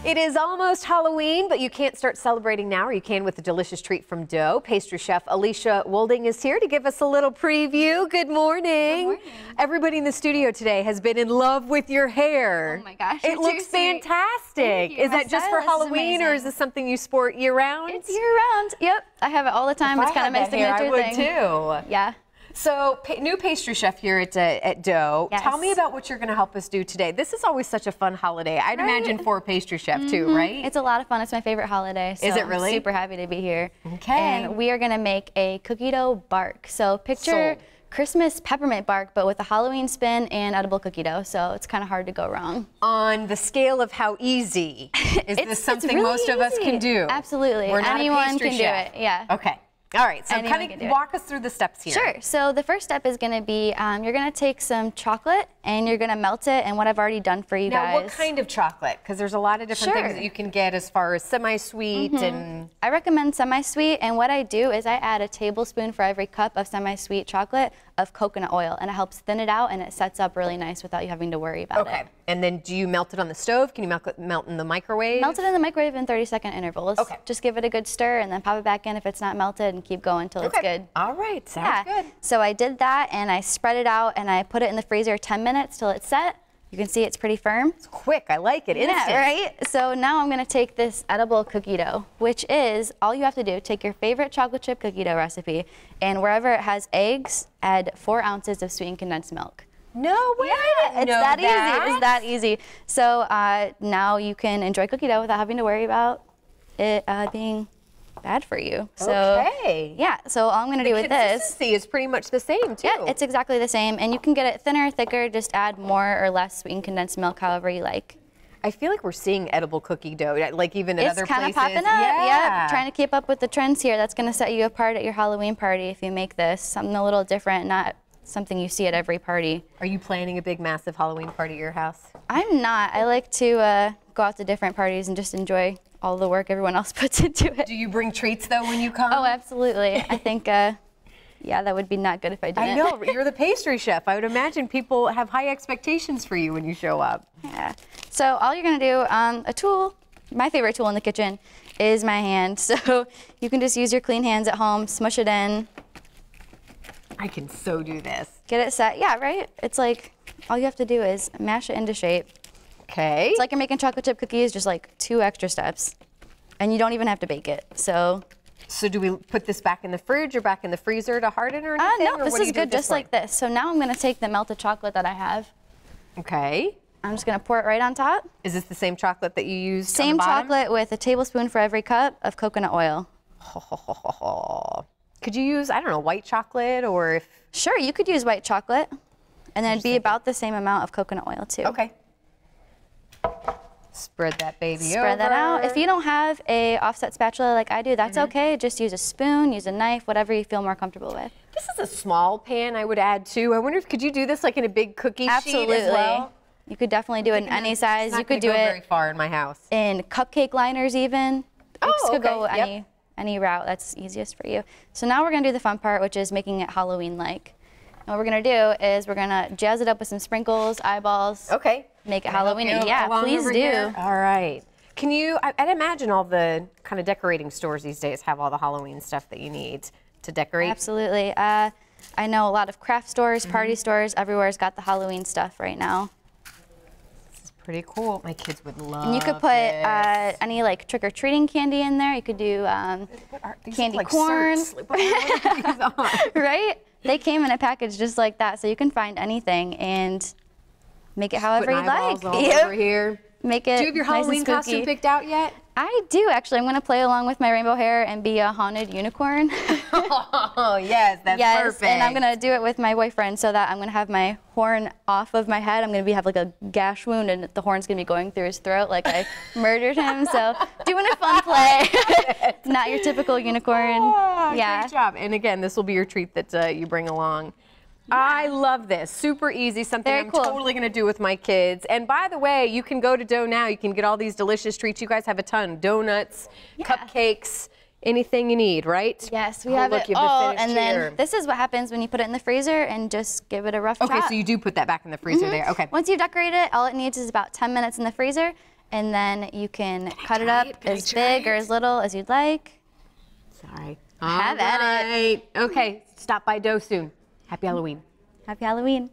It is almost Halloween, but you can't start celebrating now, or you can with a delicious treat from dough. Pastry chef Alicia Wolding is here to give us a little preview. Good morning. Good morning. Everybody in the studio today has been in love with your hair. Oh my gosh, it looks fantastic. Is that just for Halloween, or is this something you sport year round? It's year round. Yep, I have it all the time. It's kind of my signature thing. I would too. Yeah. So, new pastry chef here at Dough. Yes. Tell me about what you're going to help us do today. This is always such a fun holiday. I'd imagine for a pastry chef too, right? It's a lot of fun. It's my favorite holiday. So is it really? I'm super happy to be here. Okay. And we are going to make a cookie dough bark. So picture Christmas peppermint bark, but with a Halloween spin and edible cookie dough. So it's kind of hard to go wrong. On the scale of how easy, is this something really most of us can do? Absolutely. We're not Anyone a pastry can chef. do it. Yeah. Okay. All right, so kind of walk us through the steps here. Sure. So the first step is going to be you're going to take some chocolate and you're going to melt it, and what I've already done for you guys. Now, what kind of chocolate? Because there's a lot of different things that you can get as far as semi-sweet and... I recommend semi-sweet, and what I do is I add a tablespoon for every cup of semi-sweet chocolate of coconut oil, and it helps thin it out, and it sets up really nice without you having to worry about it. Okay. And then do you melt it on the stove? Can you melt in the microwave? Melt it in the microwave in 30-second intervals. Okay. Just give it a good stir and then pop it back in if it's not melted and keep going until it's good. All right. Sounds good. So I did that and I spread it out and I put it in the freezer 10 minutes till it's set. You can see it's pretty firm. It's quick. I like it. Instant. Yeah, right? So now I'm going to take this edible cookie dough, which is all you have to do. Take your favorite chocolate chip cookie dough recipe, and wherever it has eggs, add 4 ounces of sweetened condensed milk. No way. Yeah, it's that easy. It's that easy. So now you can enjoy cookie dough without having to worry about it being bad for you. So, okay. Yeah, so all I'm going to do with this. The consistency is pretty much the same, too. Yeah, it's exactly the same. And you can get it thinner, thicker, just add more or less sweetened condensed milk, however you like. I feel like we're seeing edible cookie dough, like even at other places. It's kind of popping up. Yeah, trying to keep up with the trends here. That's going to set you apart at your Halloween party if you make this. Something a little different, not something you see at every party. Are you planning a big, massive Halloween party at your house? I'm not. I like to go out to different parties and just enjoy all the work everyone else puts into it. Do you bring treats, though, when you come? Oh, absolutely. I think, yeah, that would be not good if I didn't. I know. You're the pastry chef. I would imagine people have high expectations for you when you show up. Yeah. So all you're going to do, a tool, my favorite tool in the kitchen, is my hand. So you can just use your clean hands at home, smush it in. I can so do this. Get it set. Yeah, right? It's like all you have to do is mash it into shape. Okay. It's like you're making chocolate chip cookies, just like 2 extra steps. And you don't even have to bake it. So do we put this back in the fridge or back in the freezer to harden or anything? No, this is good just like this. So now I'm going to take the melted chocolate that I have. Okay. I'm just going to pour it right on top. Is this the same chocolate that you used Same on the bottom? chocolate with a tablespoon for every cup of coconut oil. Could you use, I don't know, white chocolate or if... Sure, you could use white chocolate. And then it'd be about the same amount of coconut oil too. Okay. Spread that baby over. Spread that out. If you don't have a offset spatula like I do, that's okay. Just use a spoon, use a knife, whatever you feel more comfortable with. This is a small pan I would add too. I wonder if could you do this like in a big cookie sheet as well? You could definitely do it in any size. You could do it very far in my house. In cupcake liners even. Oh, this could go any route that's easiest for you. So now we're going to do the fun part, which is making it Halloween-like. And what we're going to do is we're going to jazz it up with some sprinkles, eyeballs. Okay. Make it Halloween-y. Yeah, please do. Here? All right. Can you, I'd imagine all the kind of decorating stores these days have all the Halloween stuff that you need to decorate. Absolutely. I know a lot of craft stores, party stores, everywhere's got the Halloween stuff right now. This is pretty cool. My kids would love And you could put any like trick-or-treating candy in there. You could do candy corn. Right? They came in a package just like that, so you can find anything and make it however you like. Over here. Make it. Do you have your Halloween costume picked out yet? I do actually. I'm going to play along with my rainbow hair and be a haunted unicorn. Oh yes, that's perfect. And I'm going to do it with my boyfriend so that I'm going to have my horn off of my head. I'm going to have like a gash wound, and the horn's going to be going through his throat like I murdered him. So doing a fun play. Not your typical unicorn. Oh, great job. And again, this will be your treat that you bring along. Yeah. I love this. Super easy, something I'm totally going to do with my kids. And by the way, you can go to Dough now. You can get all these delicious treats. You guys have a ton. Donuts, cupcakes, anything you need, right? Yes, we have it all. And then this is what happens when you put it in the freezer and just give it a rough chop. Okay, so you do put that back in the freezer there. Okay. Once you decorate it, all it needs is about 10 minutes in the freezer. And then you can cut it up as big or as little as you'd like. Sorry. Have at it. Okay, stop by dough soon. Happy Halloween. Happy Halloween.